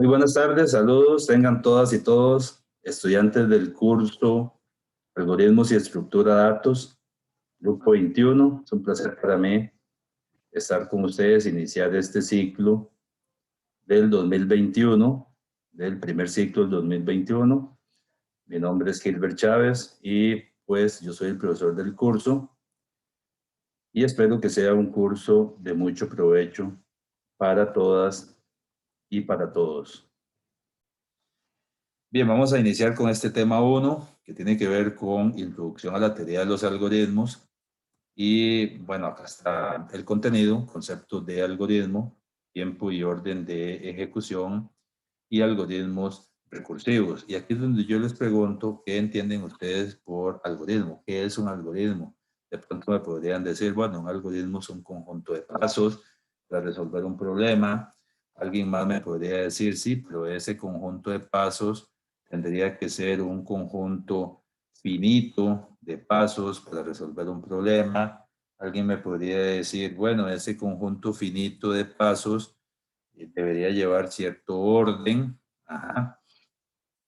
Muy buenas tardes, saludos, tengan todas y todos estudiantes del curso Algoritmos y Estructura de Datos, Grupo 21. Es un placer para mí estar con ustedes, iniciar este ciclo del 2021, del primer ciclo del 2021. Mi nombre es Gilbert Chávez y pues yo soy el profesor del curso y espero que sea un curso de mucho provecho para todas y para todos. Bien, vamos a iniciar con este tema 1, que tiene que ver con introducción a la teoría de los algoritmos. Y bueno, acá está el contenido, conceptos de algoritmo, tiempo y orden de ejecución y algoritmos recursivos. Y aquí es donde yo les pregunto, ¿qué entienden ustedes por algoritmo? ¿Qué es un algoritmo? De pronto me podrían decir, bueno, un algoritmo es un conjunto de pasos para resolver un problema. Alguien más me podría decir, sí, pero ese conjunto de pasos tendría que ser un conjunto finito de pasos para resolver un problema. Alguien me podría decir, bueno, ese conjunto finito de pasos debería llevar cierto orden. Ajá.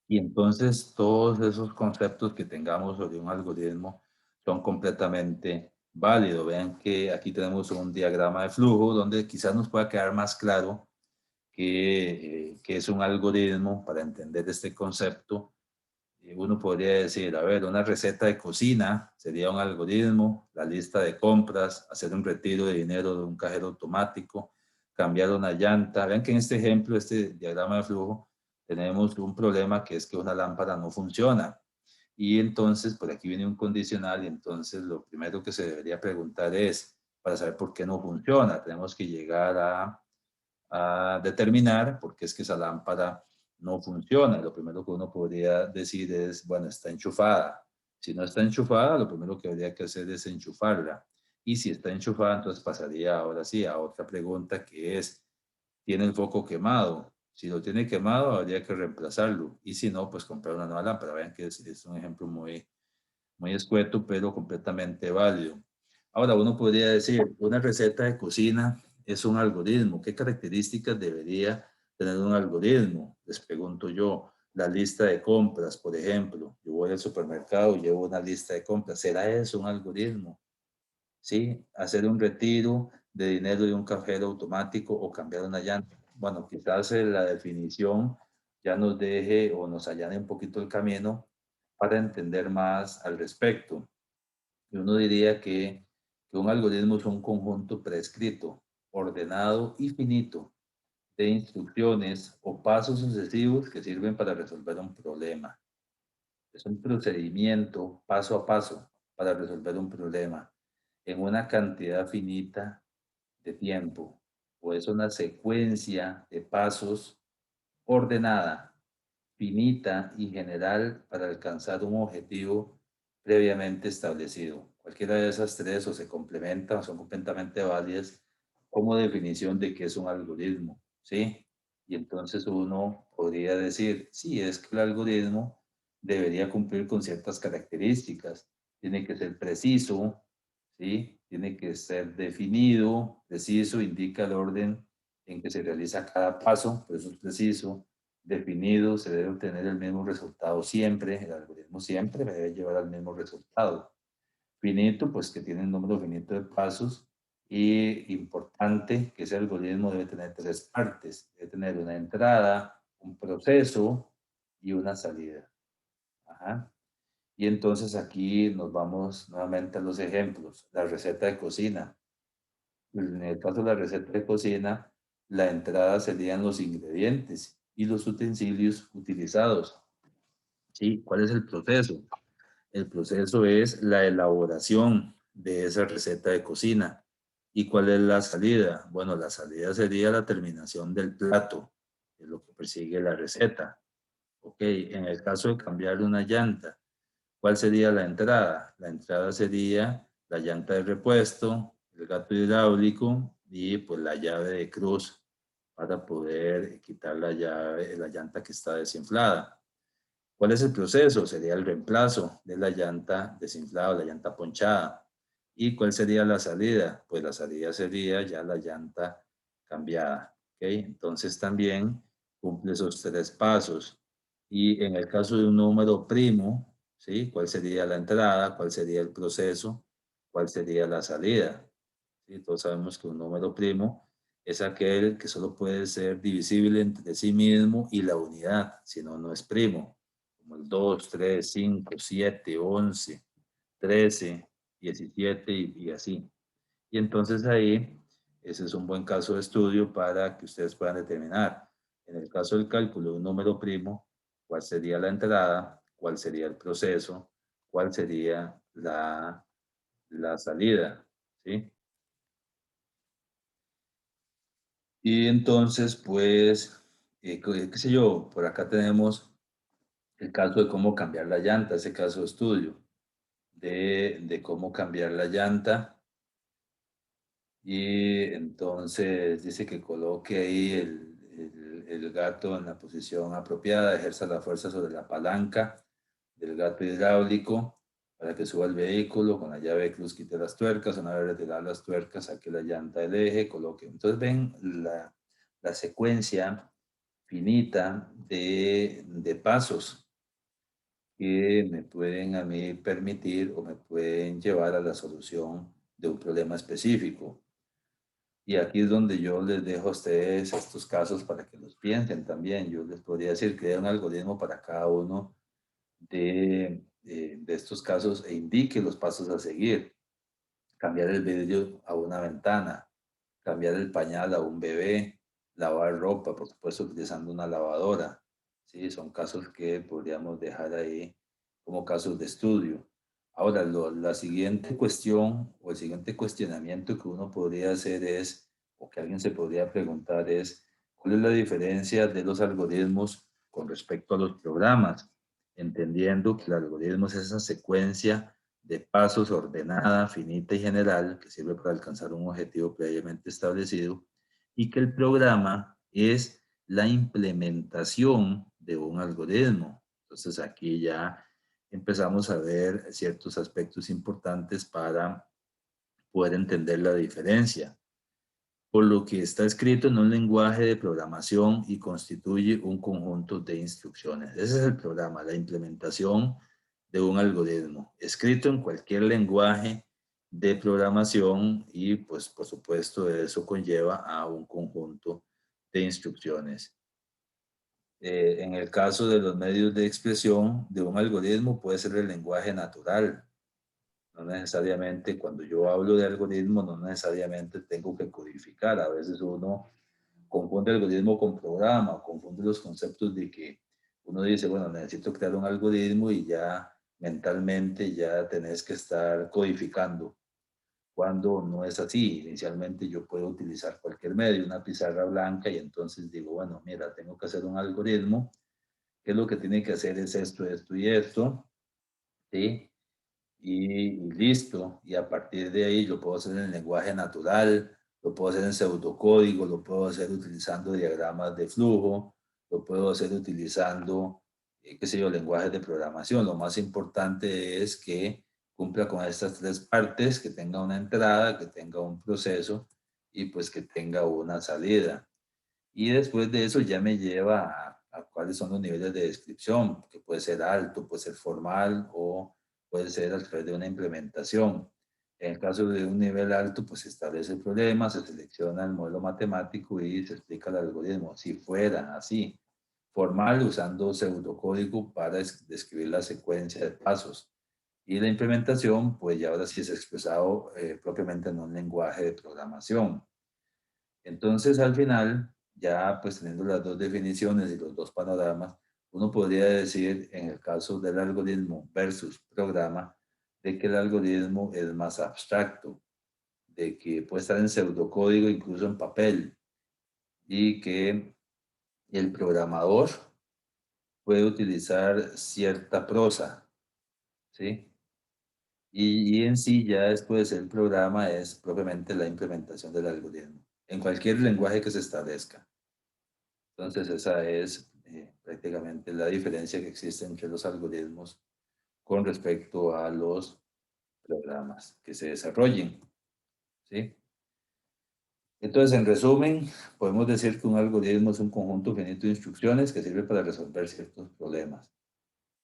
Y entonces todos esos conceptos que tengamos sobre un algoritmo son completamente válidos. Vean que aquí tenemos un diagrama de flujo donde quizás nos pueda quedar más claro que es un algoritmo para entender este concepto. Uno podría decir, a ver, una receta de cocina sería un algoritmo, la lista de compras, hacer un retiro de dinero de un cajero automático, cambiar una llanta. Vean que en este ejemplo, este diagrama de flujo, tenemos un problema que es que una lámpara no funciona. Y entonces, por aquí viene un condicional y entonces lo primero que se debería preguntar es, para saber por qué no funciona, tenemos que llegar a determinar por qué es que esa lámpara no funciona. Lo primero que uno podría decir es, bueno, está enchufada. Si no está enchufada, lo primero que habría que hacer es enchufarla. Y si está enchufada, entonces pasaría ahora sí a otra pregunta que es, ¿tiene el foco quemado? Si lo tiene quemado, habría que reemplazarlo. Y si no, pues comprar una nueva lámpara. Vean que es un ejemplo muy escueto, pero completamente válido. Ahora, uno podría decir, una receta de cocina es un algoritmo. ¿Qué características debería tener un algoritmo? Les pregunto yo. La lista de compras, por ejemplo. Yo voy al supermercado y llevo una lista de compras. ¿Será eso un algoritmo? ¿Sí? Hacer un retiro de dinero de un cajero automático o cambiar una llanta. Bueno, quizás la definición ya nos deje o nos allane un poquito el camino para entender más al respecto. Y uno diría que un algoritmo es un conjunto prescrito, ordenado y finito de instrucciones o pasos sucesivos que sirven para resolver un problema. Es un procedimiento paso a paso para resolver un problema en una cantidad finita de tiempo, o es una secuencia de pasos ordenada, finita y general para alcanzar un objetivo previamente establecido. Cualquiera de esas tres o se complementan o son completamente válidas como definición de qué es un algoritmo, ¿sí? Y entonces uno podría decir, sí, es que el algoritmo debería cumplir con ciertas características. Tiene que ser preciso, ¿sí? Tiene que ser definido, preciso, indica el orden en que se realiza cada paso, por eso es preciso, definido, se debe obtener el mismo resultado siempre, el algoritmo siempre me debe llevar al mismo resultado. Finito, pues que tiene un número finito de pasos y importante que ese algoritmo debe tener tres partes, debe tener una entrada, un proceso y una salida. Ajá. Y entonces aquí nos vamos nuevamente a los ejemplos. La receta de cocina. En el caso de la receta de cocina, la entrada serían los ingredientes y los utensilios utilizados. ¿Sí? ¿Cuál es el proceso? El proceso es la elaboración de esa receta de cocina. ¿Y cuál es la salida? Bueno, la salida sería la terminación del plato, que es lo que persigue la receta. Ok, en el caso de cambiar una llanta, ¿cuál sería la entrada? La entrada sería la llanta de repuesto, el gato hidráulico y pues la llave de cruz para poder quitar la llanta que está desinflada. ¿Cuál es el proceso? Sería el reemplazo de la llanta desinflada, la llanta ponchada. ¿Y cuál sería la salida? Pues la salida sería ya la llanta cambiada. ¿Okay? Entonces también cumple esos 3 pasos. Y en el caso de un número primo, ¿sí? ¿Cuál sería la entrada? ¿Cuál sería el proceso? ¿Cuál sería la salida? ¿Sí? Todos sabemos que un número primo es aquel que solo puede ser divisible entre sí mismo y la unidad, si no, no es primo, como el 2, 3, 5, 7, 11, 13, 17 y así. Y entonces ahí, ese es un buen caso de estudio para que ustedes puedan determinar, en el caso del cálculo de un número primo, cuál sería la entrada, cuál sería el proceso, cuál sería la salida, ¿sí? Y entonces, pues, qué sé yo, por acá tenemos el caso de cómo cambiar la llanta, ese caso de estudio, de cómo cambiar la llanta. Y entonces dice que coloque ahí el gato en la posición apropiada, ejerza la fuerza sobre la palanca del gato hidráulico para que suba el vehículo, con la llave de cruz quite las tuercas, una vez retiradas las tuercas, saque la llanta del eje, coloque. Entonces ven la secuencia finita de pasos que me pueden a mí permitir o me pueden llevar a la solución de un problema específico. Y aquí es donde yo les dejo a ustedes estos casos para que los piensen también. Yo les podría decir que un algoritmo para cada uno de estos casos e indique los pasos a seguir. Cambiar el vidrio a una ventana, cambiar el pañal a un bebé, lavar ropa, por supuesto, utilizando una lavadora. Sí, son casos que podríamos dejar ahí como casos de estudio. Ahora, la siguiente cuestión o el siguiente cuestionamiento que uno podría hacer es, o que alguien se podría preguntar es, ¿cuál es la diferencia de los algoritmos con respecto a los programas? Entendiendo que el algoritmo es esa secuencia de pasos ordenada, finita y general que sirve para alcanzar un objetivo previamente establecido y que el programa es la implementación de un algoritmo. Entonces aquí ya empezamos a ver ciertos aspectos importantes para poder entender la diferencia. Por lo que está escrito en un lenguaje de programación y constituye un conjunto de instrucciones. Ese es el programa, la implementación de un algoritmo, escrito en cualquier lenguaje de programación y pues por supuesto eso conlleva a un conjunto de instrucciones. En el caso de los medios de expresión de un algoritmo puede ser el lenguaje natural. No necesariamente cuando yo hablo de algoritmo, no necesariamente tengo que codificar. A veces uno confunde algoritmo con programa, confunde los conceptos de que uno dice, bueno, necesito crear un algoritmo y ya mentalmente ya tenés que estar codificando. Cuando no es así, inicialmente yo puedo utilizar cualquier medio, una pizarra blanca y entonces digo, bueno, mira, tengo que hacer un algoritmo, ¿qué es lo que tiene que hacer? Es esto, esto y esto, ¿sí? Y listo. Y a partir de ahí lo puedo hacer en lenguaje natural, lo puedo hacer en pseudocódigo, lo puedo hacer utilizando diagramas de flujo, lo puedo hacer utilizando, qué sé yo, lenguajes de programación. Lo más importante es que cumpla con estas 3 partes, que tenga una entrada, que tenga un proceso y pues que tenga una salida. Y después de eso ya me lleva a cuáles son los niveles de descripción, que puede ser alto, puede ser formal o puede ser a través de una implementación. En el caso de un nivel alto, pues se establece el problema, se selecciona el modelo matemático y se explica el algoritmo. Si fuera así, formal, usando pseudocódigo para describir la secuencia de pasos. Y la implementación, pues ya ahora sí es expresado propiamente en un lenguaje de programación. Entonces, al final, ya pues teniendo las dos definiciones y los dos panoramas, uno podría decir, en el caso del algoritmo versus programa, de que el algoritmo es más abstracto, de que puede estar en pseudocódigo, incluso en papel, y que el programador puede utilizar cierta prosa, ¿sí? Y en sí ya después el programa es propiamente la implementación del algoritmo, en cualquier lenguaje que se establezca. Entonces, esa es prácticamente la diferencia que existe entre los algoritmos con respecto a los programas que se desarrollen, ¿sí? Entonces, en resumen, podemos decir que un algoritmo es un conjunto finito de instrucciones que sirve para resolver ciertos problemas.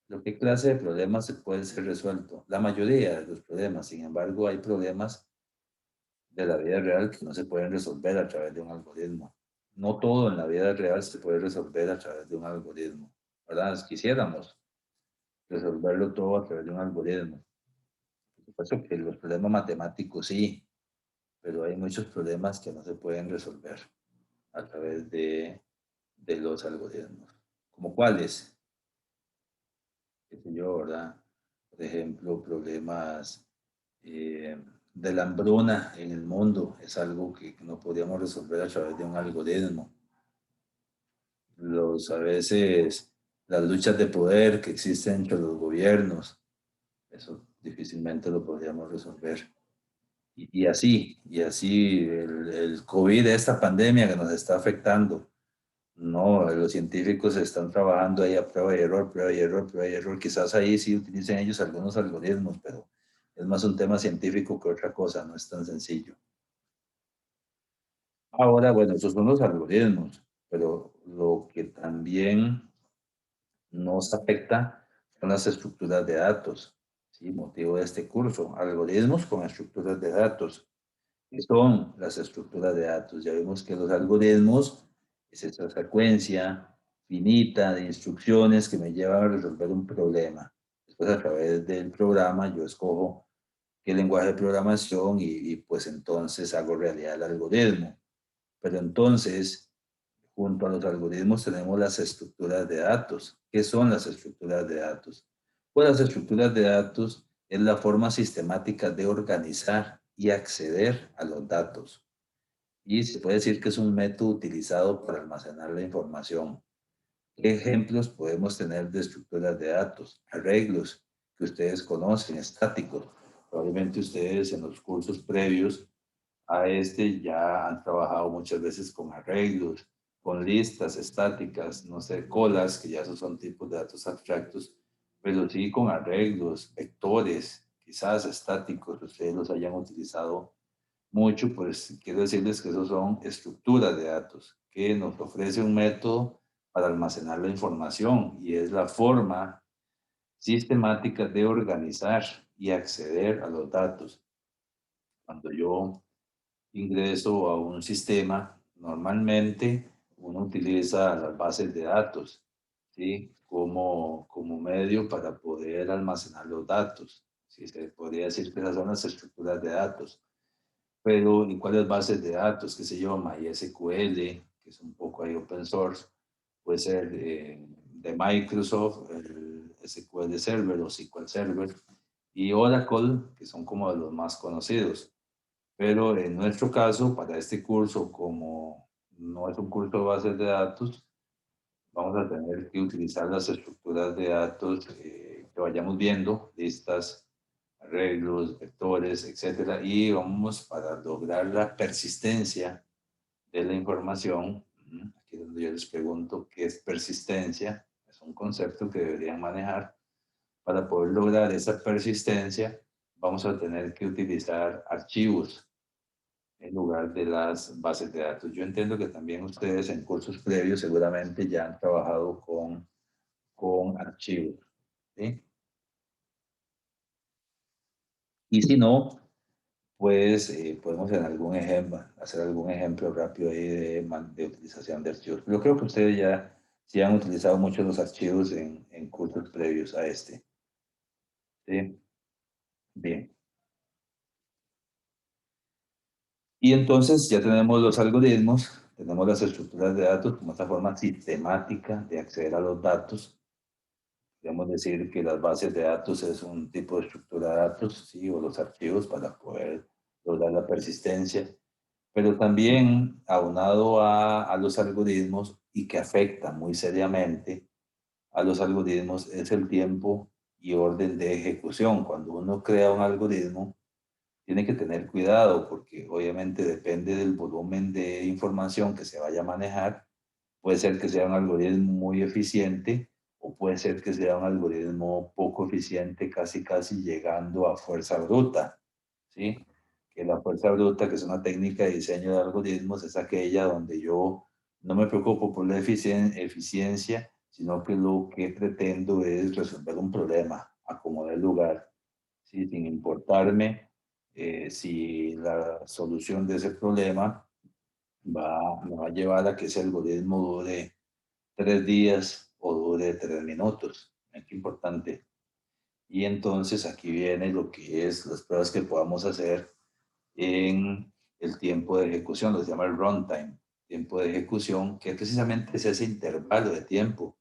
¿Lo ¿Qué clase de problemas se puede ser resuelto? La mayoría de los problemas, sin embargo, hay problemas de la vida real que no se pueden resolver a través de un algoritmo. No todo en la vida real se puede resolver a través de un algoritmo, ¿verdad? Quisiéramos resolverlo todo a través de un algoritmo. Por supuesto que los problemas matemáticos sí, pero hay muchos problemas que no se pueden resolver a través de los algoritmos. ¿Como cuáles? ¿Qué sé yo, verdad? Por ejemplo, problemas eh, de la hambruna en el mundo es algo que no podríamos resolver a través de un algoritmo. A veces las luchas de poder que existen entre los gobiernos, eso difícilmente lo podríamos resolver. Y así el COVID, esta pandemia que nos está afectando, no, los científicos están trabajando ahí a prueba y error, prueba y error, prueba y error. Quizás ahí sí utilicen ellos algunos algoritmos, pero es más un tema científico que otra cosa, no es tan sencillo. Ahora, bueno, esos son los algoritmos, pero lo que también nos afecta son las estructuras de datos, ¿sí? Motivo de este curso, algoritmos con estructuras de datos. ¿Qué son las estructuras de datos? Ya vimos que los algoritmos es esa secuencia finita de instrucciones que me llevan a resolver un problema. Después, a través del programa, yo escojo qué lenguaje de programación pues entonces hago realidad el algoritmo. Pero entonces, junto a los algoritmos tenemos las estructuras de datos. ¿Qué son las estructuras de datos? Pues las estructuras de datos es la forma sistemática de organizar y acceder a los datos. Y se puede decir que es un método utilizado para almacenar la información. ¿Qué ejemplos podemos tener de estructuras de datos? Arreglos que ustedes conocen, estáticos. Probablemente ustedes en los cursos previos a este ya han trabajado muchas veces con arreglos, con listas estáticas, no sé, colas, que ya esos son tipos de datos abstractos, pero sí con arreglos, vectores, quizás estáticos, ustedes los hayan utilizado mucho, pues quiero decirles que esos son estructuras de datos, que nos ofrece un método para almacenar la información y es la forma sistemática de organizar y acceder a los datos. Cuando yo ingreso a un sistema, normalmente uno utiliza las bases de datos, ¿sí? Como medio para poder almacenar los datos. ¿Sí? Se podría decir que esas son las estructuras de datos. Pero, ¿y cuáles bases de datos? ¿Qué se llama? MySQL, que es un poco ahí open source, puede ser de Microsoft, el SQL Server o SQL Server, y Oracle, que son como de los más conocidos. Pero en nuestro caso, para este curso, como no es un curso de bases de datos, vamos a tener que utilizar las estructuras de datos que vayamos viendo, listas, arreglos, vectores, etcétera, y vamos para lograr la persistencia de la información. Aquí es donde yo les pregunto qué es persistencia. Es un concepto que deberían manejar. Para poder lograr esa persistencia, vamos a tener que utilizar archivos en lugar de las bases de datos. Yo entiendo que también ustedes en cursos previos seguramente ya han trabajado con archivos, ¿sí? Y si no, pues podemos en algún ejemplo, hacer algún ejemplo rápido ahí de utilización de archivos. Yo creo que ustedes ya, sí han utilizado mucho los archivos en cursos previos a este, ¿sí? Bien. Y entonces ya tenemos los algoritmos, tenemos las estructuras de datos como esta forma sistemática de acceder a los datos. Podemos decir que las bases de datos es un tipo de estructura de datos, ¿sí? O los archivos para poder lograr la persistencia, pero también aunado a los algoritmos y que afecta muy seriamente a los algoritmos es el tiempo y orden de ejecución. Cuando uno crea un algoritmo, tiene que tener cuidado porque obviamente depende del volumen de información que se vaya a manejar. Puede ser que sea un algoritmo muy eficiente o puede ser que sea un algoritmo poco eficiente, casi casi llegando a fuerza bruta, ¿sí? que la fuerza bruta, que es una técnica de diseño de algoritmos, es aquella donde yo no me preocupo por la eficiencia, sino que lo que pretendo es resolver un problema, acomodar el lugar, ¿sí? Sin importarme si la solución de ese problema me va a llevar a que ese algoritmo dure 3 días o dure 3 minutos. Es importante. Y entonces aquí viene lo que es las pruebas que podamos hacer en el tiempo de ejecución, lo que se llama el runtime, tiempo de ejecución, que precisamente es ese intervalo de tiempo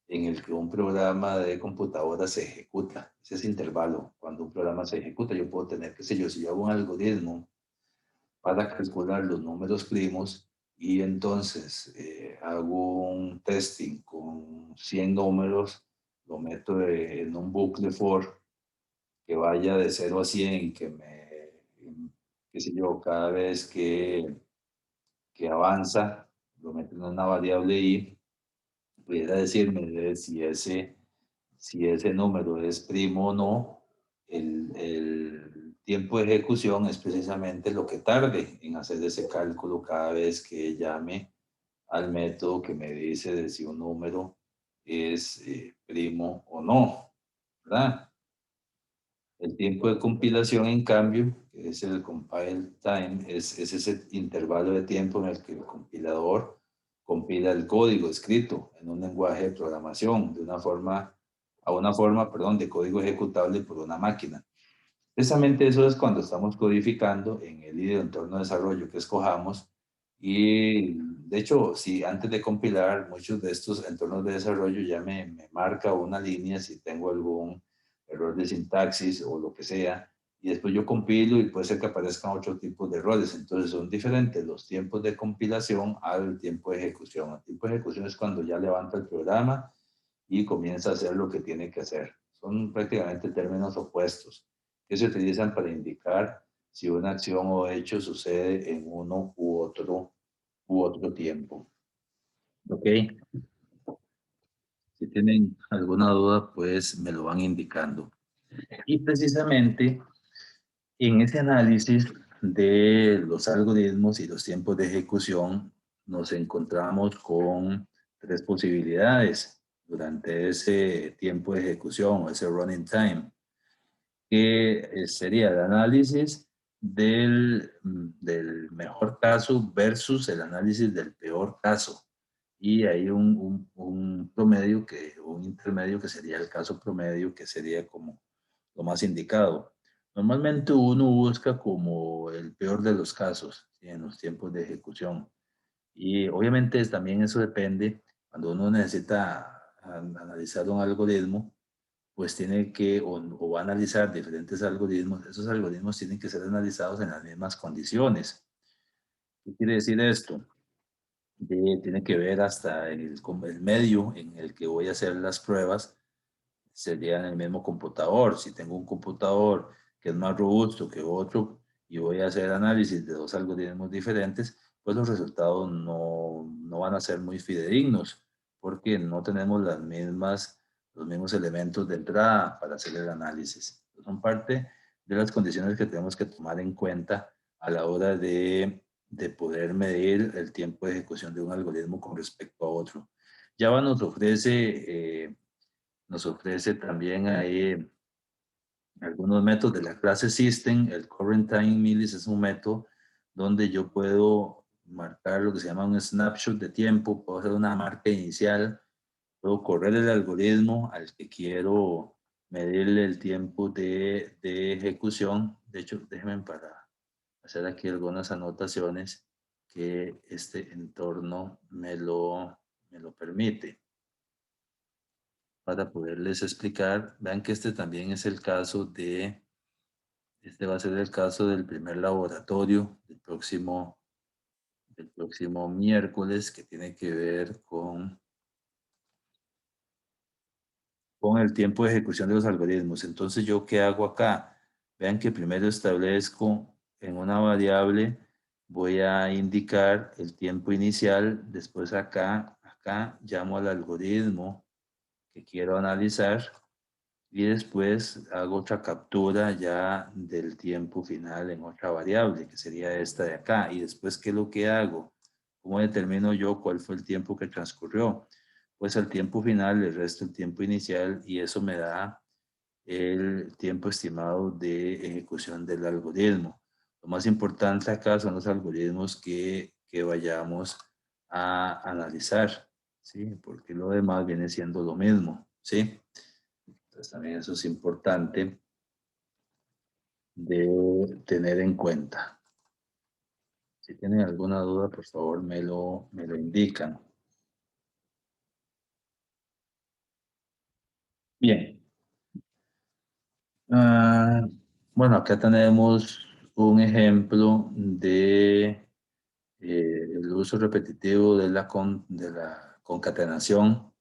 en el que un programa de computadora se ejecuta. Es ese intervalo. Cuando un programa se ejecuta, yo puedo tener, qué sé yo, si yo hago un algoritmo para calcular los números primos y entonces hago un testing con 100 números, lo meto en un bucle for que vaya de 0 a 100, qué sé yo, cada vez que avanza, lo meto en una variable i, pudiera decirme si ese número es primo o no. El tiempo de ejecución es precisamente lo que tarde en hacer ese cálculo cada vez que llame al método que me dice de si un número es primo o no, ¿verdad? El tiempo de compilación, en cambio, que es el compile time, es ese intervalo de tiempo en el que el compilador compila el código escrito en un lenguaje de programación a una forma, perdón, de código ejecutable por una máquina. Precisamente eso es cuando estamos codificando en el IDE entorno de desarrollo que escojamos. Y de hecho, si antes de compilar, muchos de estos entornos de desarrollo ya me marca una línea si tengo algún error de sintaxis o lo que sea. Y después yo compilo y puede ser que aparezcan otros tipos de errores. Entonces son diferentes los tiempos de compilación al tiempo de ejecución. El tiempo de ejecución es cuando ya levanta el programa y comienza a hacer lo que tiene que hacer. Son prácticamente términos opuestos que se utilizan para indicar si una acción o hecho sucede en uno u otro tiempo. Ok, si tienen alguna duda, pues me lo van indicando. Y precisamente en ese análisis de los algoritmos y los tiempos de ejecución, nos encontramos con 3 posibilidades durante ese tiempo de ejecución o ese running time, que sería el análisis del mejor caso versus el análisis del peor caso. Y hay un promedio, un intermedio que sería el caso promedio, que sería como lo más indicado. Normalmente uno busca como el peor de los casos, ¿sí?, en los tiempos de ejecución. Y obviamente también eso depende, cuando uno necesita analizar un algoritmo, pues tiene que, o va a analizar diferentes algoritmos. Esos algoritmos tienen que ser analizados en las mismas condiciones. ¿Qué quiere decir esto? Tiene que ver hasta el medio en el que voy a hacer las pruebas, sería en el mismo computador. Si tengo un computador que es más robusto que otro y voy a hacer análisis de 2 algoritmos diferentes, pues los resultados no van a ser muy fidedignos, porque no tenemos los mismos elementos de entrada para hacer el análisis. Son parte de las condiciones que tenemos que tomar en cuenta a la hora de poder medir el tiempo de ejecución de un algoritmo con respecto a otro. Java nos ofrece también ahí algunos métodos de la clase System. El Current Time Millis es un método donde yo puedo marcar lo que se llama un snapshot de tiempo, puedo hacer una marca inicial, puedo correr el algoritmo al que quiero medirle el tiempo de ejecución. De hecho, déjenme para hacer aquí algunas anotaciones que este entorno me lo permite, para poderles explicar. Vean que este también es el caso este va a ser el caso del primer laboratorio del próximo miércoles, que tiene que ver con el tiempo de ejecución de los algoritmos. Entonces, ¿yo qué hago acá? Vean que primero establezco en una variable, voy a indicar el tiempo inicial, después acá llamo al algoritmo que quiero analizar, y después hago otra captura ya del tiempo final en otra variable, que sería esta de acá. Y después, ¿qué es lo que hago? ¿Cómo determino yo cuál fue el tiempo que transcurrió? Pues al tiempo final le resto el tiempo inicial y eso me da el tiempo estimado de ejecución del algoritmo. Lo más importante acá son los algoritmos que vayamos a analizar, ¿sí? Porque lo demás viene siendo lo mismo, ¿sí? Entonces también eso es importante de tener en cuenta. Si tienen alguna duda, por favor me lo indican. Bien. Bueno, acá tenemos un ejemplo de el uso repetitivo de la concatenación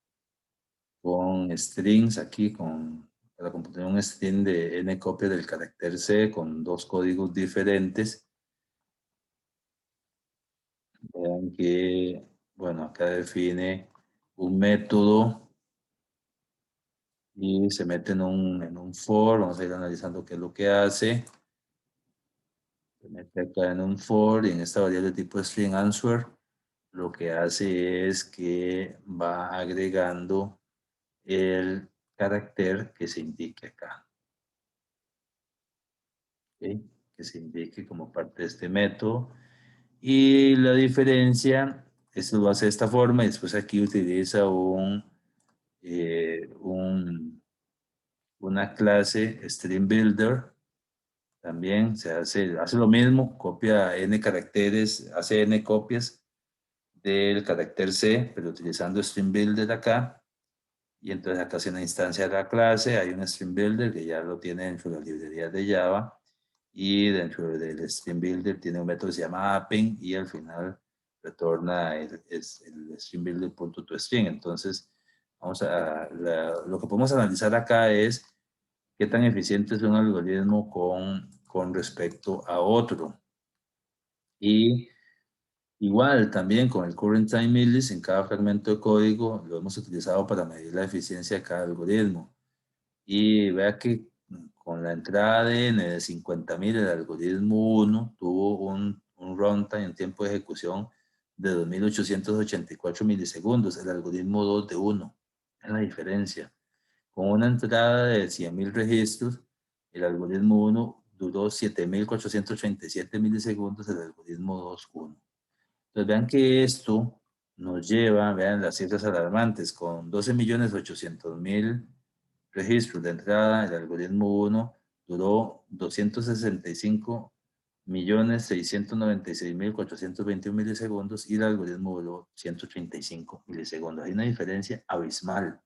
con strings aquí, para computar un string de n copias del carácter C con dos códigos diferentes. Vean que, bueno, acá define un método y se mete en un for. Vamos a ir analizando qué es lo que hace. Se mete acá en un for y en esta variable de tipo string answer lo que hace es que va agregando el carácter que se indique acá, ¿ok? Que se indique como parte de este método. Y la diferencia, esto lo hace de esta forma y después aquí utiliza una clase string builder. También hace lo mismo, copia n caracteres, hace n copias del carácter C, pero utilizando string builder acá. Y entonces acá hace una instancia de la clase, hay un string builder que ya lo tiene dentro de las librerías de Java. Y dentro del string builder tiene un método que se llama append y al final retorna el string builder.toString. Entonces, lo que podemos analizar acá es qué tan eficiente es un algoritmo con respecto a otro. Y igual también con el current time millis en cada fragmento de código lo hemos utilizado para medir la eficiencia de cada algoritmo. Y vea que con la entrada de n de 50.000, el algoritmo 1 tuvo un runtime, un tiempo de ejecución de 2.884 milisegundos, el algoritmo 2 de 1. Es la diferencia. Con una entrada de 100.000 registros, el algoritmo 1 duró 7.437 milisegundos, el algoritmo 2, 1. Entonces vean que esto nos lleva, vean las cifras alarmantes, con 12.800.000 registros de entrada, el algoritmo 1 duró 265.696.421 milisegundos y el algoritmo duró 135 milisegundos. Hay una diferencia abismal.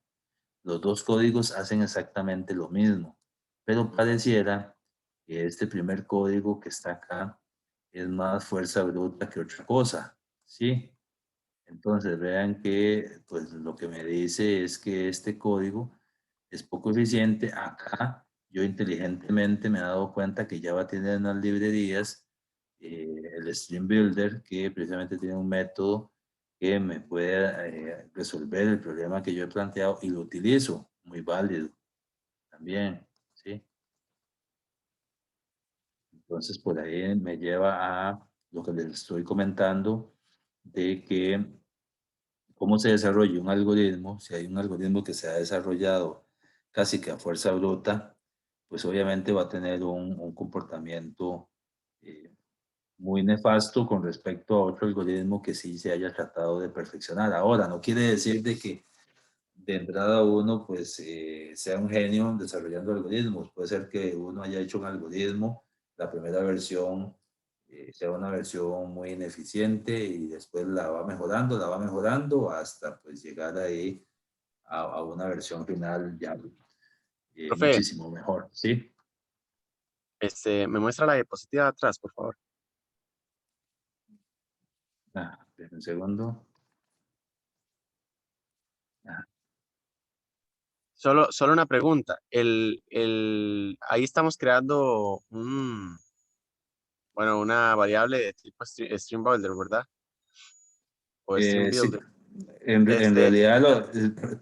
Los dos códigos hacen exactamente lo mismo, pero pareciera que este primer código que está acá es más fuerza bruta que otra cosa, ¿sí? Entonces vean que pues lo que me dice es que este código es poco eficiente. Acá yo inteligentemente me he dado cuenta que Java tiene unas librerías, el Stream Builder, que precisamente tiene un método que me puede resolver el problema que yo he planteado y lo utilizo, muy válido también, ¿sí? Entonces por ahí me lleva a lo que les estoy comentando de que cómo se desarrolla un algoritmo, si hay un algoritmo que se ha desarrollado casi que a fuerza bruta, pues obviamente va a tener un comportamiento eh, muy nefasto con respecto a otro algoritmo que sí se haya tratado de perfeccionar. Ahora, no quiere decir de que de entrada uno pues sea un genio desarrollando algoritmos. Puede ser que uno haya hecho un algoritmo, la primera versión sea una versión muy ineficiente y después la va mejorando hasta pues llegar ahí a una versión final ya Profe, muchísimo mejor, ¿sí? me muestra la diapositiva de atrás, por favor. Espera un segundo. Ah, Solo una pregunta. Ahí estamos creando una variable de tipo stream builder, ¿verdad? O stream sí, builder. en Este, realidad,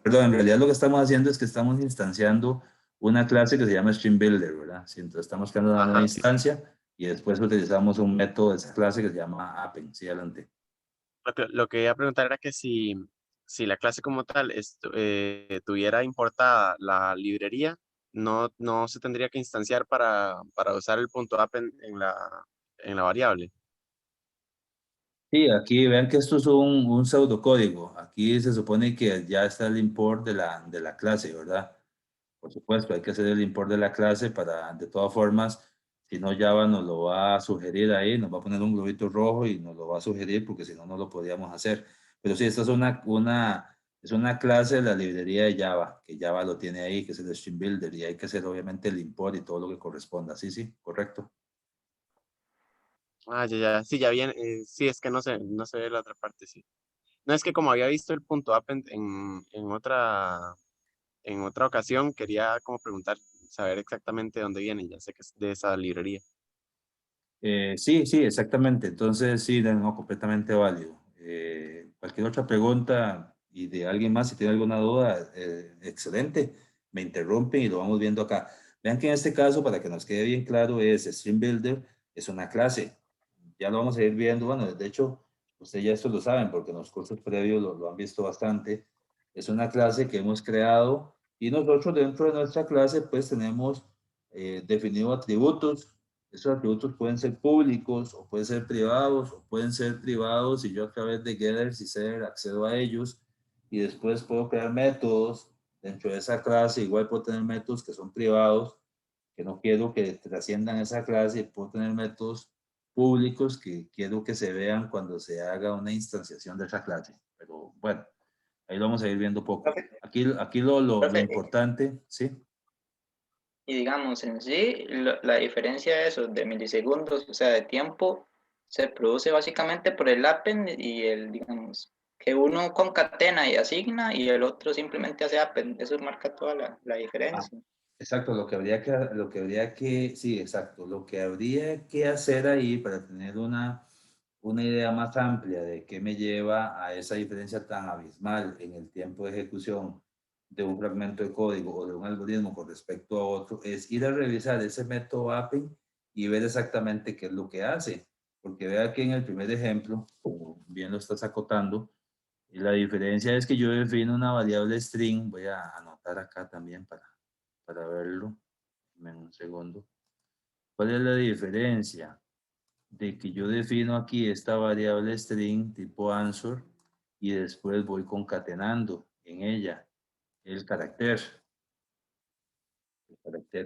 perdón, en realidad lo que estamos haciendo es que estamos instanciando una clase que se llama Stream Builder, ¿verdad? Sí, entonces estamos creando una nueva Ajá, sí, sí. instancia y después utilizamos un método de esa clase que se llama Appen. Sí, adelante. Lo que iba a preguntar era que si la clase como tal tuviera importada la librería, no se tendría que instanciar para usar el punto app en la variable. Sí, aquí vean que esto es un pseudocódigo. Aquí se supone que ya está el import de la clase, ¿verdad? Por supuesto, hay que hacer el import de la clase para, de todas formas, si no Java nos lo va a sugerir ahí, nos va a poner un globito rojo y nos lo va a sugerir porque si no, no lo podríamos hacer. Pero sí, esta es es una clase de la librería de Java, que Java lo tiene ahí, que es el Stream Builder, y hay que hacer obviamente el import y todo lo que corresponda. Sí, sí, correcto. Ah, ya, ya, sí, ya bien, sí, es que no se ve la otra parte, sí. No, es que como había visto el punto app en otra ocasión, quería como preguntar, saber exactamente dónde viene, ya sé que es de esa librería. Sí, sí, exactamente. Entonces, sí, no, completamente válido. Cualquier otra pregunta y de alguien más, si tiene alguna duda, excelente. Me interrumpen y lo vamos viendo acá. Vean que en este caso, para que nos quede bien claro, es Stream Builder, es una clase. Ya lo vamos a ir viendo. Bueno, de hecho, ustedes ya esto lo saben porque en los cursos previos lo han visto bastante. Es una clase que hemos creado y nosotros dentro de nuestra clase, pues tenemos definido atributos. Esos atributos pueden ser públicos o pueden ser privados o pueden ser privados y yo a través de getters y setter accedo a ellos y después puedo crear métodos dentro de esa clase. Igual puedo tener métodos que son privados, que no quiero que trasciendan esa clase y puedo tener métodos públicos que quiero que se vean cuando se haga una instanciación de esa clase. Pero bueno, ahí lo vamos a ir viendo poco. Profe, Aquí lo profe, importante, ¿sí? y digamos en sí, la diferencia de esos de milisegundos, o sea, de tiempo, se produce básicamente por el append y el, digamos, que uno concatena y asigna y el otro simplemente hace append. Eso marca toda la Ah, diferencia. exacto, sí, exacto, lo que habría que hacer ahí para tener una idea más amplia de qué me lleva a esa diferencia tan abismal en el tiempo de ejecución de un fragmento de código o de un algoritmo con respecto a otro, es ir a revisar ese método API y ver exactamente qué es lo que hace. Porque vea que en el primer ejemplo, como bien lo estás acotando, y la diferencia es que yo defino una variable string, voy a anotar acá también para verlo. Dame un segundo. ¿Cuál es la diferencia? De que yo defino aquí esta variable string tipo answer y después voy concatenando en ella el carácter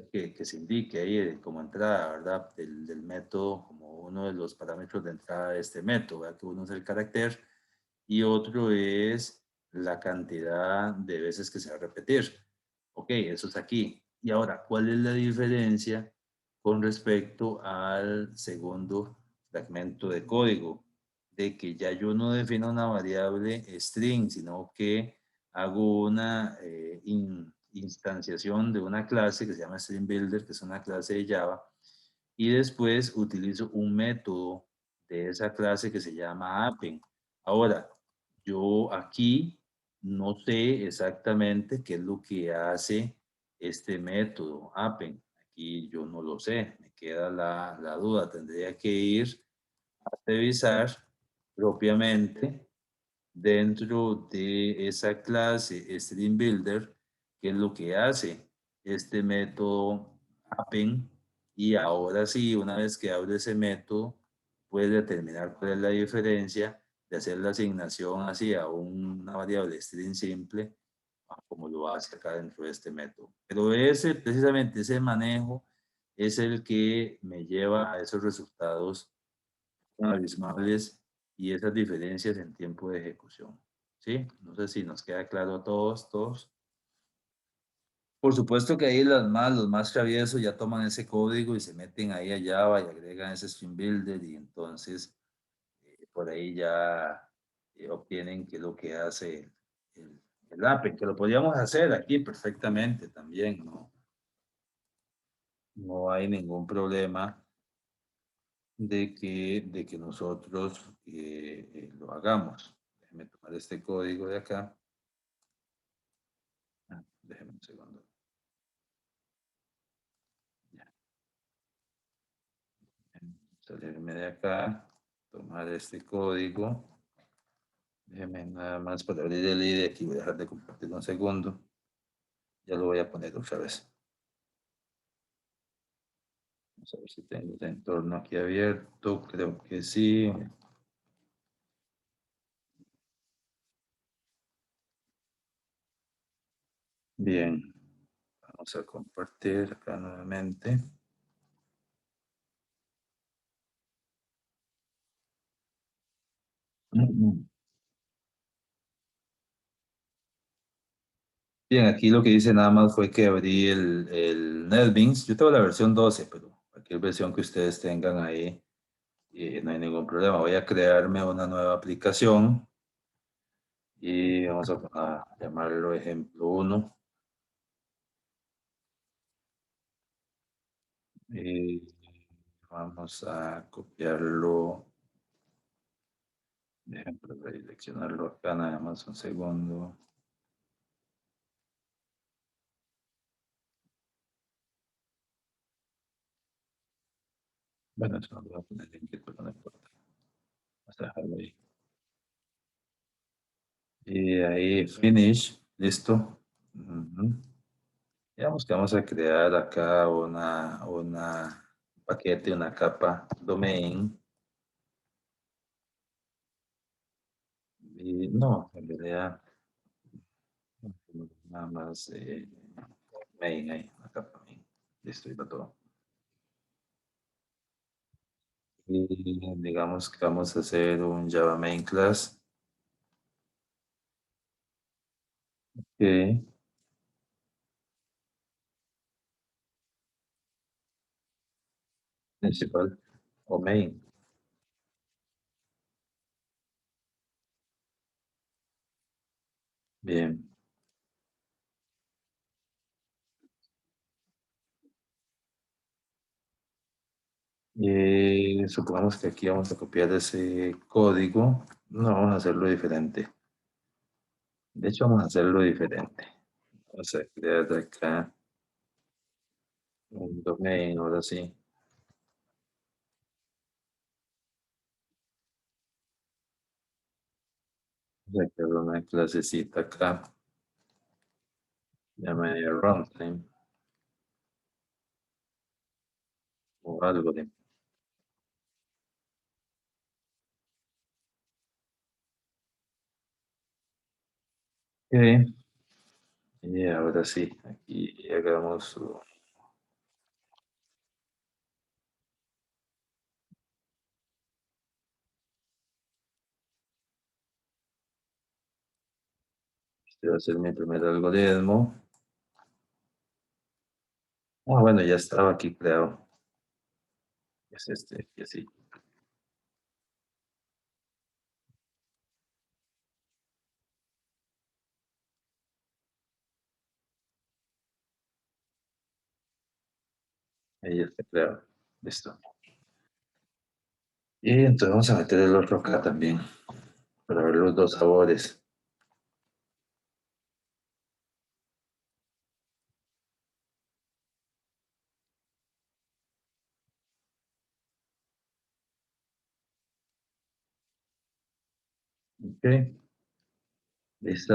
que se indique ahí como entrada, ¿verdad? Del método, como uno de los parámetros de entrada de este método, ¿verdad? Que uno es el carácter y otro es la cantidad de veces que se va a repetir. Ok, eso es aquí. Y ahora, ¿cuál es la diferencia con respecto al segundo fragmento de código? De que ya yo no defino una variable string, sino que hago una instanciación de una clase que se llama String Builder, que es una clase de Java, y después utilizo un método de esa clase que se llama Appen. Ahora, yo aquí no sé exactamente qué es lo que hace este método Appen. Aquí yo no lo sé, me queda la duda. Tendría que ir a revisar propiamente dentro de esa clase Stream Builder, qué es lo que hace este método Appen. Y ahora sí, una vez que abre ese método, puede determinar cuál es la diferencia de hacer la asignación hacia una variable string simple, como lo hace acá dentro de este método. Pero ese, precisamente ese manejo es el que me lleva a esos resultados abismales y esas diferencias en tiempo de ejecución. ¿Sí? No sé si nos queda claro a todos. Por supuesto que ahí los más traviesos ya toman ese código y se meten ahí a Java y agregan ese Stream Builder y entonces por ahí ya obtienen qué es lo que hace el Appen, que lo podríamos hacer aquí perfectamente también, ¿no? No hay ningún problema de que nosotros lo hagamos. Déjenme tomar este código de acá. Déjenme un segundo. salirme de acá, tomar este código. Déjeme nada más para abrir el IDE aquí, voy a dejar de compartir un segundo. Ya lo voy a poner otra vez. Vamos a ver si tengo el entorno aquí abierto, creo que sí. Bien, vamos a compartir acá nuevamente. Bien, aquí lo que dice nada más fue que abrí el NetBeans. Yo tengo la versión 12, pero cualquier versión que ustedes tengan ahí, no hay ningún problema. Voy a crearme una nueva aplicación y vamos a llamarlo ejemplo 1. Y vamos a copiarlo, ejemplo, redireccionarlo acá nada más un segundo. Bueno, eso no lo voy a poner en inquieto, no importa. Vamos a dejarlo ahí. Y ahí, finish, listo. Digamos que vamos a crear acá un paquete, una capa domain. Y no, en realidad, nada más main ahí, una capa main. Listo, y va todo. Y digamos que vamos a hacer un Java main class. Ok, principal o main. Bien. Y supongamos que aquí vamos a copiar ese código. No, vamos a hacerlo diferente. De hecho, vamos a hacerlo diferente. Vamos a crear acá un domain, ahora sí. Vamos a crear una clasecita acá. Llame runtime o algo de. Ok. Y ahora sí, aquí hagamos. Este va a ser mi primer algoritmo. Ah, bueno, ya estaba aquí creado. Es este, que sí. Ahí está creado. Listo. Y entonces vamos a meter el otro acá también, para ver los dos sabores. Ok. Listo.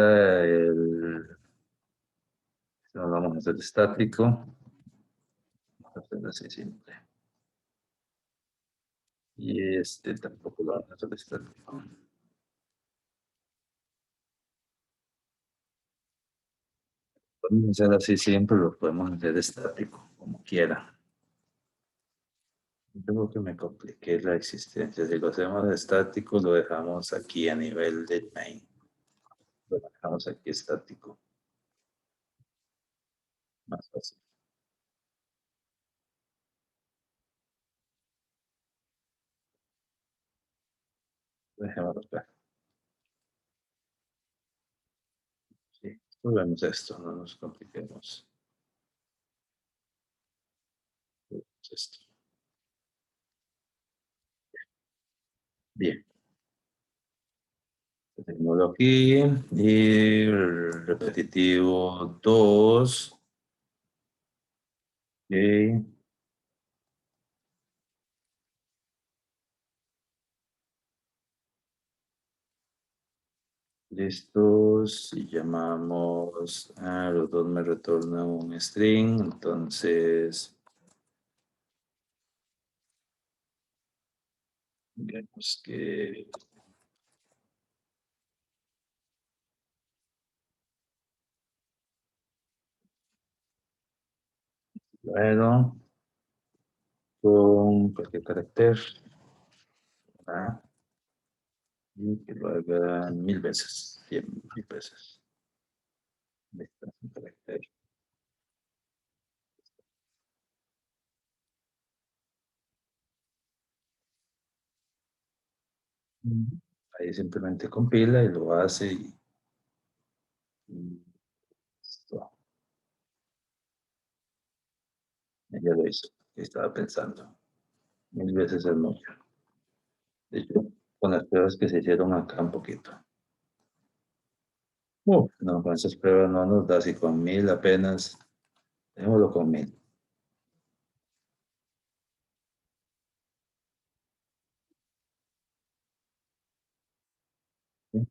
No lo vamos a hacer estático. Vamos a hacerlo así simple. Y este tampoco lo vamos a hacer estático. Podemos hacer así siempre, lo podemos hacer estático, como quiera. Yo creo que me compliqué la existencia. Si lo hacemos estático, lo dejamos aquí a nivel de main. Lo dejamos aquí estático. Más fácil. Dejémoslo acá. Sí, probemos esto, no nos compliquemos. Probemos esto. Bien. Tenemos aquí y repetitivo 2. Ok. Listos. Y llamamos a los dos me retorna un string. Entonces, digamos que bueno, con cualquier carácter. ¿Verdad? Y que lo haga 1000 veces. 100.000 veces. Listo, un carácter. Ahí simplemente compila y lo hace y listo. Ya lo hizo. Estaba pensando. 1000 veces es mucho. De hecho, con las pruebas que se hicieron acá un poquito. No, con esas pruebas no nos da, si con 1000 apenas, dejémoslo con 1000. ¿Sí?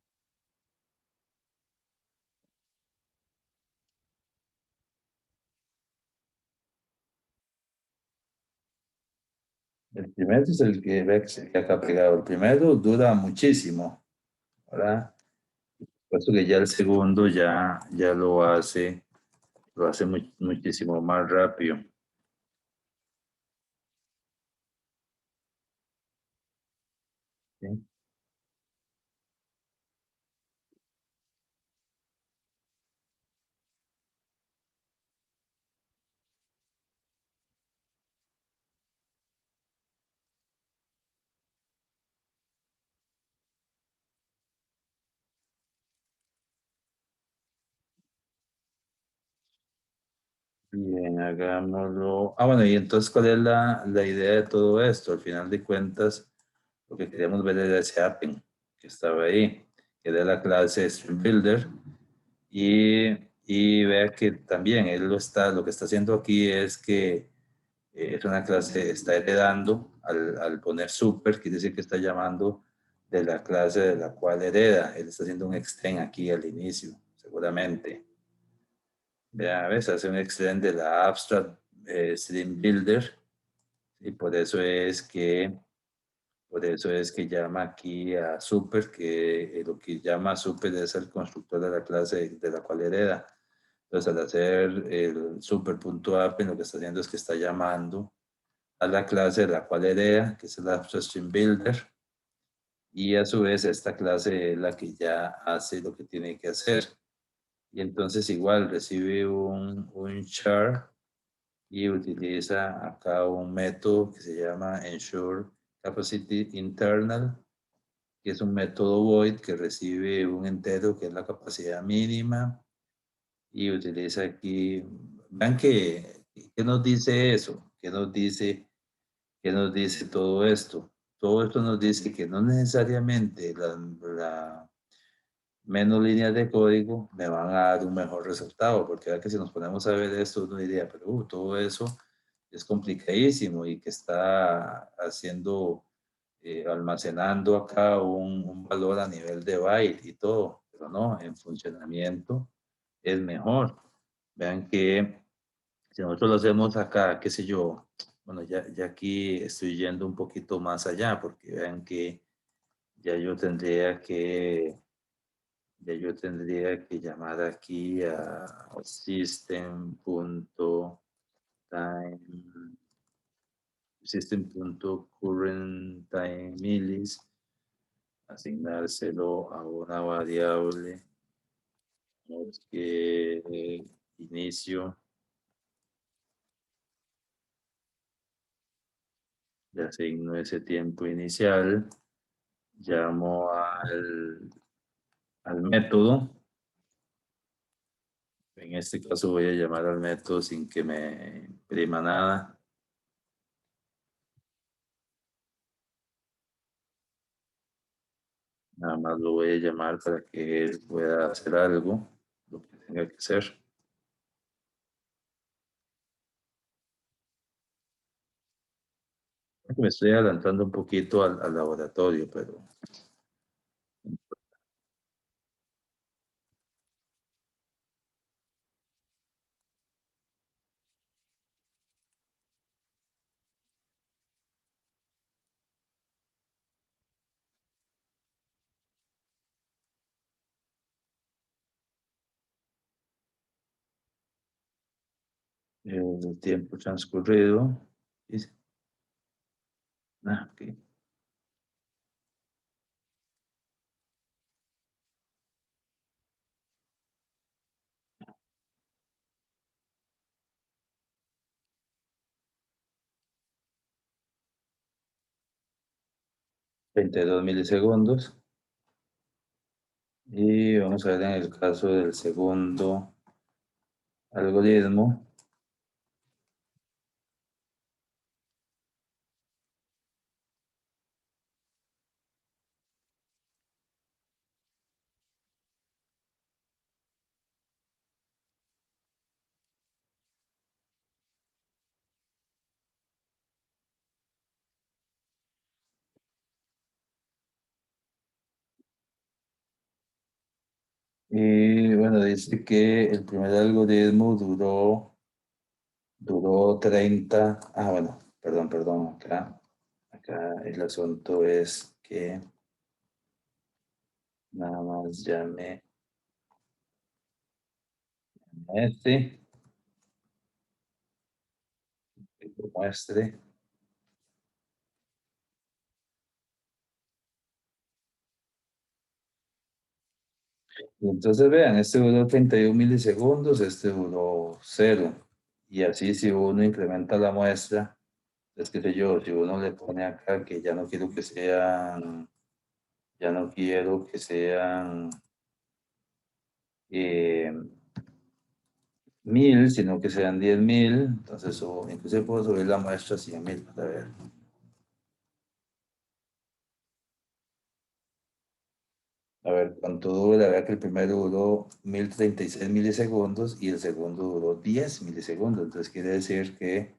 El primero es el que ve que se queda acá pegado. El primero dura muchísimo, ¿verdad? Por eso que ya el segundo ya lo hace muchísimo más rápido. ¿Sí? Bien, hagámoslo. Ah, bueno, y entonces, ¿cuál es la idea de todo esto? Al final de cuentas, lo que queríamos ver era ese append que estaba ahí, que era la clase Stream Builder. Y vea que también él lo que está haciendo aquí es que es una clase, está heredando al poner super, quiere decir que está llamando de la clase de la cual hereda. Él está haciendo un extend aquí al inicio, seguramente. Vea, ves, hace un extend de la abstract stream builder y por eso es que llama aquí a super, que lo que llama super es el constructor de la clase de la cual hereda. Entonces, al hacer el super.app, lo que está haciendo es que está llamando a la clase de la cual hereda, que es el abstract stream builder, y a su vez esta clase es la que ya hace lo que tiene que hacer. Y entonces igual recibe un char y utiliza acá un método que se llama ensure capacity internal, que es un método void que recibe un entero que es la capacidad mínima y utiliza aquí, vean que nos dice eso, que nos dice todo esto. Todo esto nos dice que no necesariamente la menos líneas de código me van a dar un mejor resultado, porque ahora que si nos ponemos a ver esto, uno diría, pero todo eso es complicadísimo y que está haciendo, almacenando acá un valor a nivel de byte y todo, pero no, en funcionamiento es mejor. Vean que si nosotros lo hacemos acá, qué sé yo, bueno, ya aquí estoy yendo un poquito más allá, porque vean que ya yo tendría que llamar aquí a system.current time millis, asignárselo a una variable que inicio, le asigno ese tiempo inicial, llamo al método. En este caso voy a llamar al método sin que me imprima nada. Nada más lo voy a llamar para que él pueda hacer algo, lo que tenga que hacer. Me estoy adelantando un poquito al laboratorio, pero el tiempo transcurrido. Dice. Ok. $22 milisegundos. Y vamos a ver en el caso del segundo algoritmo. Y bueno, dice que el primer algoritmo duró 30. Bueno, perdón, acá el asunto es que nada más llame a que lo muestre. Y entonces vean, este duró 31 milisegundos, este duró 0. Y así si uno incrementa la muestra, es que sé yo, si uno le pone acá que ya no quiero que sean, 1000, sino que sean 10.000, entonces incluso puedo subir la muestra a 100.000 para ver. A ver cuánto dura. Vea que el primero duró 1036 milisegundos y el segundo duró 10 milisegundos. Entonces quiere decir que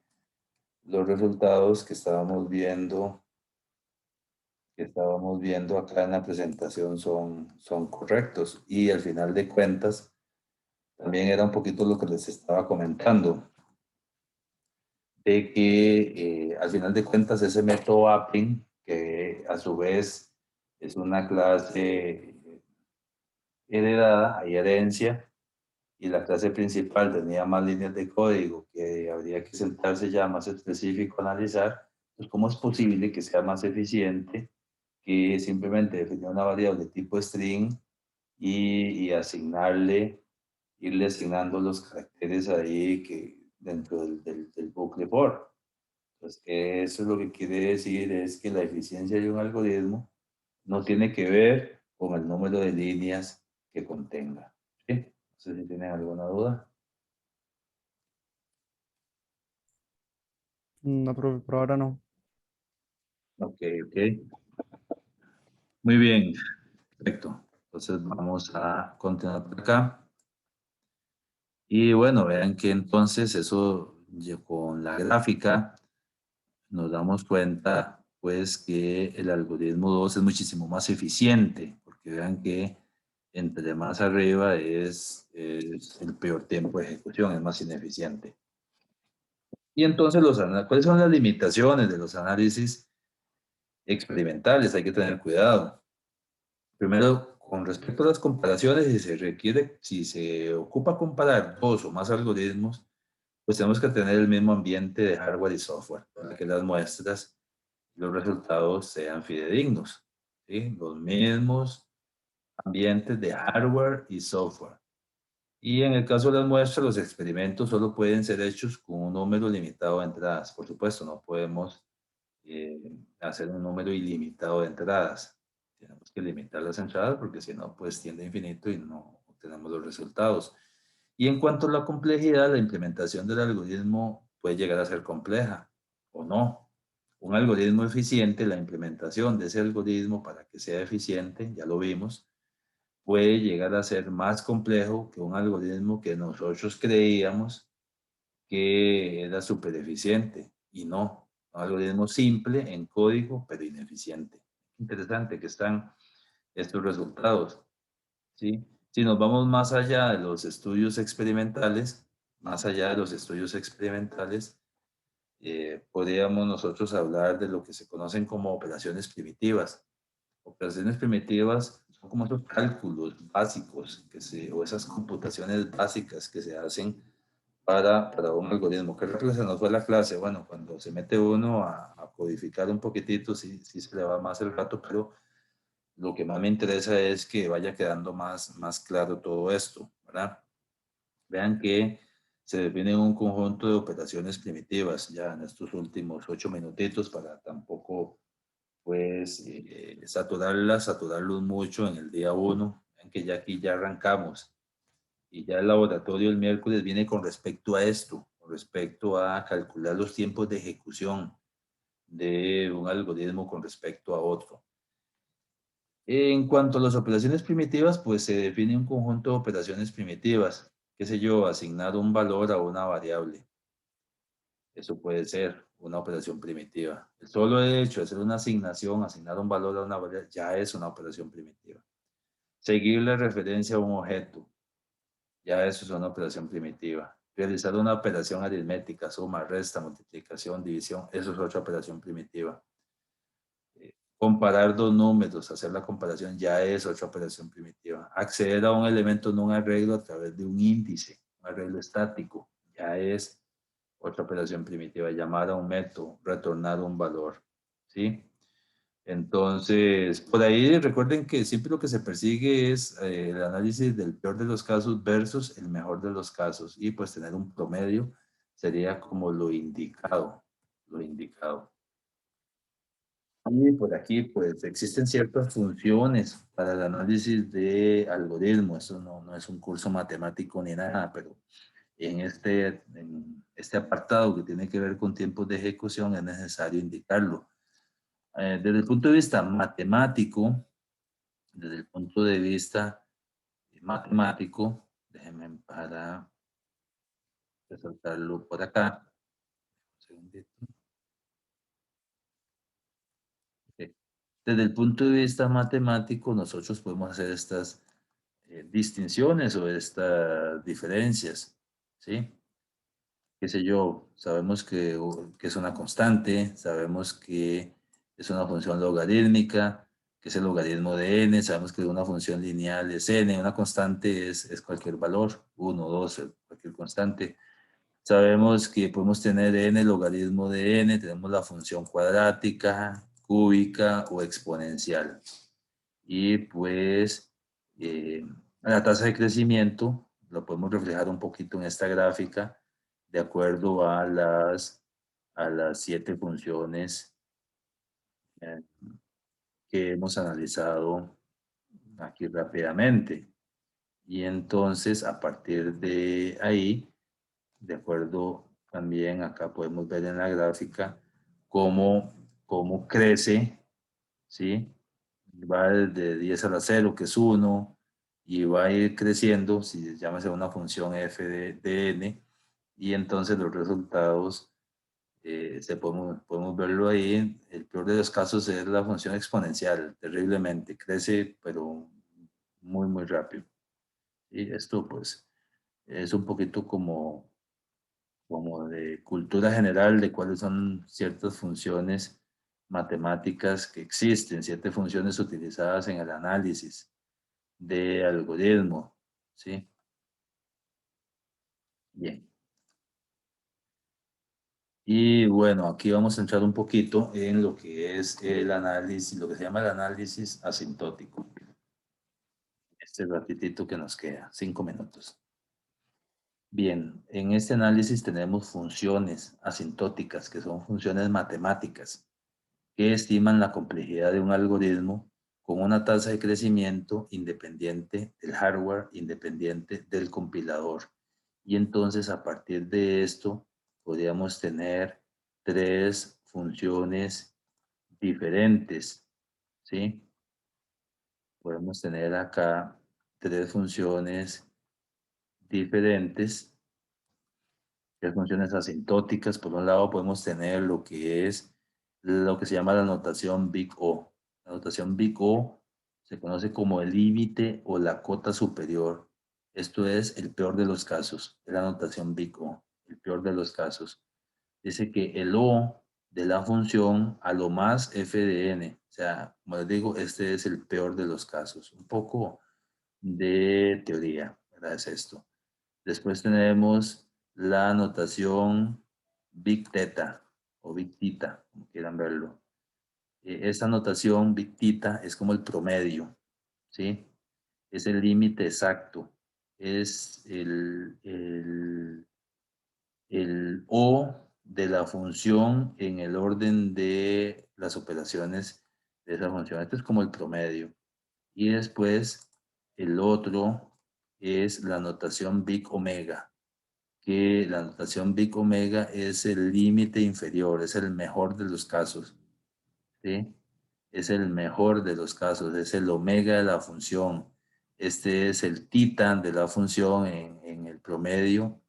los resultados que estábamos viendo acá en la presentación son correctos. Y al final de cuentas, también era un poquito lo que les estaba comentando, de que al final de cuentas ese método Appin, que a su vez es una clase heredada, hay herencia, y la clase principal tenía más líneas de código que habría que sentarse ya más específico a analizar, pues cómo es posible que sea más eficiente que simplemente definir una variable tipo string y irle asignando los caracteres ahí que dentro del bucle for. Entonces, eso es lo que quiere decir es que la eficiencia de un algoritmo no tiene que ver con el número de líneas que contenga. ¿Sí? No sé si tienen alguna duda. No, por ahora no. Ok. Muy bien, perfecto. Entonces vamos a continuar por acá. Y bueno, vean que entonces eso con la gráfica nos damos cuenta pues que el algoritmo 2 es muchísimo más eficiente, porque vean que entre más arriba es el peor tiempo de ejecución, es más ineficiente. Y entonces, ¿cuáles son las limitaciones de los análisis experimentales? Hay que tener cuidado. Primero, con respecto a las comparaciones, si se ocupa comparar dos o más algoritmos, pues tenemos que tener el mismo ambiente de hardware y software para que las muestras y los resultados sean fidedignos. ¿Sí? Los mismos ambientes de hardware y software. Y en el caso de las muestras, los experimentos solo pueden ser hechos con un número limitado de entradas. Por supuesto, no podemos hacer un número ilimitado de entradas. Tenemos que limitar las entradas porque si no, pues tiende a infinito y no obtenemos los resultados. Y en cuanto a la complejidad, la implementación del algoritmo puede llegar a ser compleja o no. Un algoritmo eficiente, la implementación de ese algoritmo para que sea eficiente, ya lo vimos, puede llegar a ser más complejo que un algoritmo que nosotros creíamos que era súper eficiente y no. Un algoritmo simple en código, pero ineficiente. Interesante que están estos resultados. ¿Sí? Si nos vamos más allá de los estudios experimentales, podríamos nosotros hablar de lo que se conocen como operaciones primitivas. Operaciones primitivas son como esos cálculos básicos o esas computaciones básicas que se hacen para un algoritmo. ¿Qué rápido se nos fue la clase? Bueno, cuando se mete uno a codificar un poquitito, sí, sí se le va más el rato, pero lo que más me interesa es que vaya quedando más claro todo esto, ¿verdad? Vean que se define un conjunto de operaciones primitivas ya en estos últimos 8 minutitos para tampoco, pues, saturarlos mucho en el día 1. Vean que ya aquí ya arrancamos y ya el laboratorio el miércoles viene con respecto a esto, con respecto a calcular los tiempos de ejecución de un algoritmo con respecto a otro. En cuanto a las operaciones primitivas, pues se define un conjunto de operaciones primitivas, qué sé yo, asignar un valor a una variable. Eso puede ser una operación primitiva. El solo hecho de hacer una asignación, asignar un valor a una variable, ya es una operación primitiva. Seguir la referencia a un objeto, ya eso es una operación primitiva. Realizar una operación aritmética, suma, resta, multiplicación, división, eso es otra operación primitiva. Comparar dos números, hacer la comparación, ya es otra operación primitiva. Acceder a un elemento en un arreglo a través de un índice, un arreglo estático, ya es otra operación primitiva. Llamar a un método, retornar un valor, ¿sí? Entonces, por ahí recuerden que siempre lo que se persigue es el análisis del peor de los casos versus el mejor de los casos. Y pues tener un promedio sería como lo indicado, lo indicado. Y por aquí, pues, existen ciertas funciones para el análisis de algoritmos. Eso no es un curso matemático ni nada, pero en este apartado que tiene que ver con tiempos de ejecución es necesario indicarlo. Desde el punto de vista matemático, desde el punto de vista matemático, déjenme para resaltarlo por acá. Un segundito. Ok. Desde el punto de vista matemático, nosotros podemos hacer estas distinciones o estas diferencias, ¿sí? Qué sé yo, sabemos que es una constante, sabemos que es una función logarítmica, que es el logaritmo de n, sabemos que una función lineal es n, una constante es cualquier valor, 1, 2, cualquier constante. Sabemos que podemos tener n logaritmo de n, tenemos la función cuadrática, cúbica o exponencial. Y pues la tasa de crecimiento lo podemos reflejar un poquito en esta gráfica de acuerdo a las 7 funciones eh, que hemos analizado aquí rápidamente. Y entonces a partir de ahí, de acuerdo también acá podemos ver en la gráfica cómo crece, ¿sí? Va desde 10 a la 0, que es 1, y va a ir creciendo, si llámase una función f de n, y entonces los resultados podemos verlo ahí. El peor de los casos es la función exponencial, terriblemente, crece, pero muy rápido. Y esto pues es un poquito como de cultura general de cuáles son ciertas funciones matemáticas que existen, 7 funciones utilizadas en el análisis de algoritmo, ¿sí? Bien. Y bueno, aquí vamos a entrar un poquito en lo que es el análisis, lo que se llama el análisis asintótico. Este ratitito que nos queda, 5 minutos. Bien, en este análisis tenemos funciones asintóticas, que son funciones matemáticas, que estiman la complejidad de un algoritmo con una tasa de crecimiento independiente del hardware, independiente del compilador. Y entonces a partir de esto podríamos tener 3 funciones diferentes, ¿sí? Podemos tener acá 3 funciones diferentes, 3 funciones asintóticas. Por un lado podemos tener lo que se llama la notación Big O. La notación Big O se conoce como el límite o la cota superior. Esto es el peor de los casos, es la notación Big O, el peor de los casos. Dice que el O de la función a lo más f de n. O sea, como les digo, este es el peor de los casos. Un poco de teoría, ¿verdad? Es esto. Después tenemos la notación Big Theta o Big Theta, como quieran verlo. Esta notación Big Theta es como el promedio, ¿sí? Es el límite exacto. Es el O de la función en el orden de las operaciones de esa función. Esto es como el promedio. Y después el otro es la notación Big Omega, que la notación Big Omega es el límite inferior, es el mejor de los casos, ¿sí? Es el mejor de los casos, es el omega de la función. Este es el titán de la función en el promedio,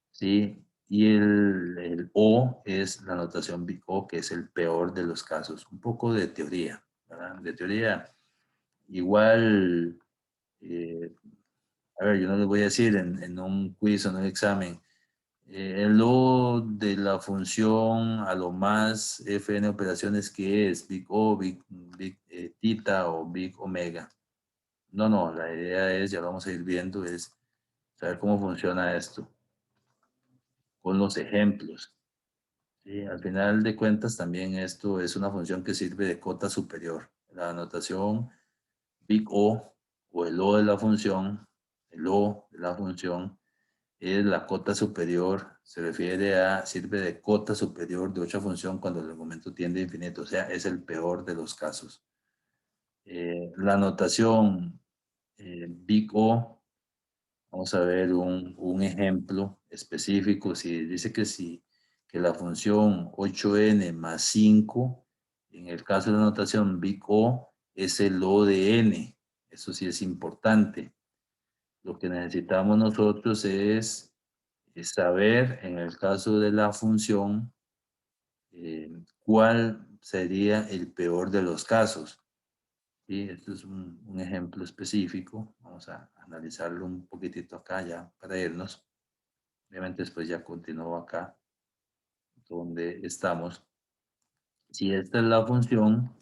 ¿sí? Y el O es la notación Big O, que es el peor de los casos. Un poco de teoría, ¿verdad? De teoría. Igual, a ver, yo no les voy a decir en un quiz o en un examen, el O de la función a lo más Fn operaciones que es Big O, Big Theta o Big Omega. No, no, la idea es, ya lo vamos a ir viendo, es saber cómo funciona esto con los ejemplos. ¿Sí? Al final de cuentas, también esto es una función que sirve de cota superior. La notación Big o el O de la función, el O de la función, es la cota superior, se refiere a, sirve de cota superior de otra función cuando el argumento tiende a infinito, o sea, es el peor de los casos. La notación Big O, vamos a ver un ejemplo específico. Si dice que la función 8n más 5, en el caso de la notación Big O, es el O de n. Eso sí es importante. Lo que necesitamos nosotros es saber, en el caso de la función, cuál sería el peor de los casos. ¿Sí? Esto es un ejemplo específico. Vamos a analizarlo un poquitito acá ya para irnos. Obviamente después ya continúo acá donde estamos. Si esta es la función,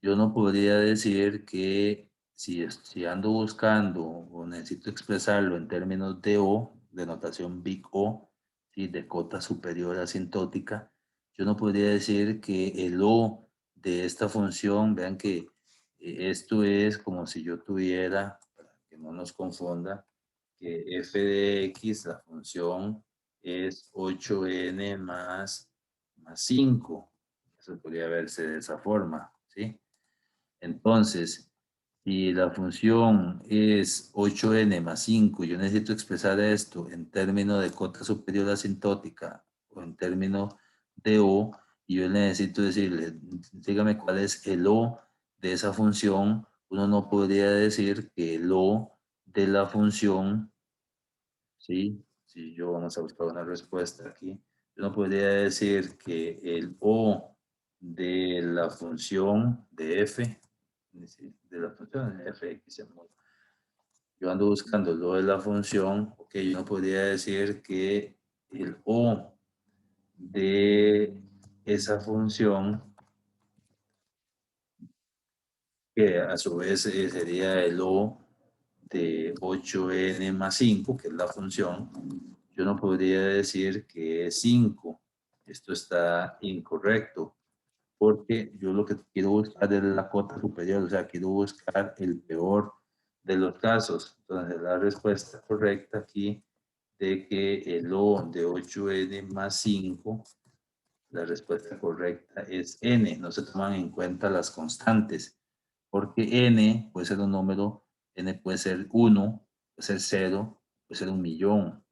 yo no podría decir que si ando buscando o necesito expresarlo en términos de O, de notación Big O, ¿sí? De cota superior asintótica, yo no podría decir que el O de esta función, vean que esto es como si yo tuviera, para que no nos confunda, que f de x, la función, es 8n más 5. Eso podría verse de esa forma, ¿sí? Entonces, si la función es 8n más 5, yo necesito expresar esto en términos de cota superior asintótica o en términos de O, y yo necesito decirle, dígame cuál es el O de esa función. Uno no podría decir que el O de la función, ¿sí? Si yo vamos a buscar una respuesta aquí, yo no podría decir que el O de la función de f, de la función de fx, yo ando buscando lo de la función, ok, yo no podría decir que el O de esa función, que a su vez sería el O de 8n más 5, que es la función, yo no podría decir que es 5. Esto está incorrecto, porque yo lo que quiero buscar es la cota superior, o sea, quiero buscar el peor de los casos. Entonces, la respuesta correcta aquí de que el O de 8n más 5, la respuesta correcta es n. No se toman en cuenta las constantes, porque n puede ser un número, n puede ser 1, puede ser 0, puede ser 1.000.000,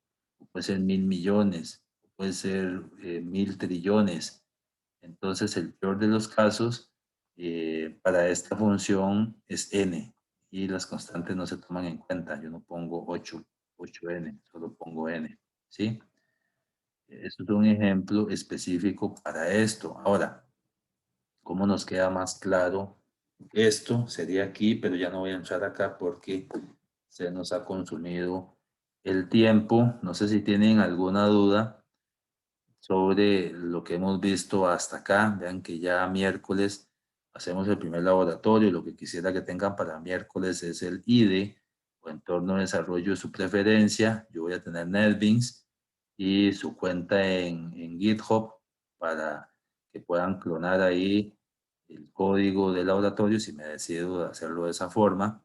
puede ser 1.000.000.000, puede ser 1.000.000.000.000.000. Entonces, el peor de los casos para esta función es n, y las constantes no se toman en cuenta. Yo no pongo 8n, solo pongo n, ¿sí? Esto es un ejemplo específico para esto. Ahora, ¿cómo nos queda más claro esto? Sería aquí, pero ya no voy a entrar acá porque se nos ha consumido el tiempo. No sé si tienen alguna duda sobre lo que hemos visto hasta acá. Vean que ya miércoles hacemos el primer laboratorio. Lo que quisiera que tengan para miércoles es el IDE o entorno de desarrollo de su preferencia. Yo voy a tener NetBeans y su cuenta en GitHub para que puedan clonar ahí el código del laboratorio si me decido hacerlo de esa forma.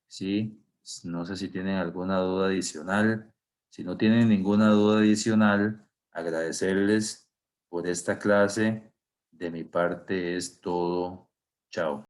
¿Sí? No sé si tienen alguna duda adicional. Si no tienen ninguna duda adicional, agradecerles por esta clase. De mi parte es todo. Chao.